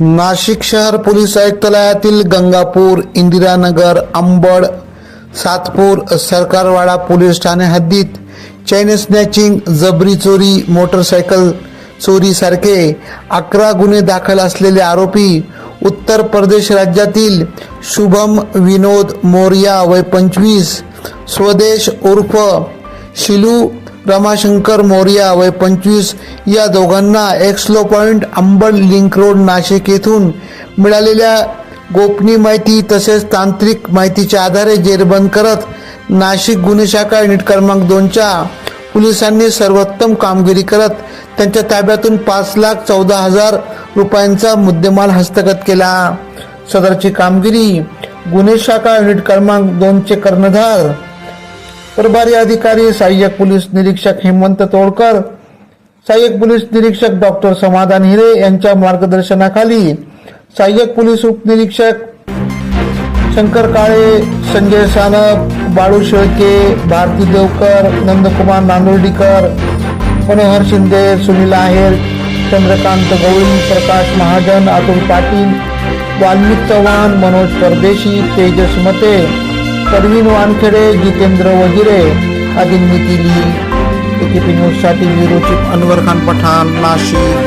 नाशिक शहर police आयुक्तालयातील Gangapur, Indiranagar, Ambad, Satpur, Sarkarwada police Thane हद्दीत चैन snatching, जबरी चोरी, मोटरसायकल चोरी सारखे 11 गुन्हे दाखल असलेले आरोपी उत्तर प्रदेश राज्यातील शुभम विनोद मोरिया वय 25, स्वदेश उर्फ शिलू रमाशंकर मोरिया वय 25 या दोघांना Exlo point Ambad link road Nashik येथून मिळालेल्या गोपनीय माहिती तसेच तांत्रिक माहितीच्या आधारे जेरबंद करत नाशिक गुन्हे शाखा युनिट क्रमांक 2च्या पोलिसांनी सर्वोत्तम कामगिरी करत त्यांच्या ताब्यातून 5,14,000 रुपयांचा मुद्देमाल हस्तगत केला। सदरची कामगिरी गुन्हे शाखा युनिट क्रमांक 2चे कर्णधार प्रभारी अधिकारी सहाय्यक पोलीस निरीक्षक हेमंत तोडकर, सहाय्यक पोलीस निरीक्षक डॉक्टर समाधान हिरे यांच्या मार्गदर्शनाखाली सहाय्यक पोलीस उपनिरीक्षक शंकर काळे, संजय सानप, बाळू शेळके, भारती देवकर, नंदकुमार नांदुर्डीकर, मनोहर शिंदे, सुनील आहेर, चंद्रकांत गवळी, प्रकाश महाजन, अतुल पाटील, वाल्मिक चव्हाण, मनोज परदेशी, तेजस मते, परवीन वानखेडे, जितेंद्र वजिरे आदींनी केली। एकेपी न्यूज साठी ब्युरो चीफ अनवर खान पठाण, नाशिक।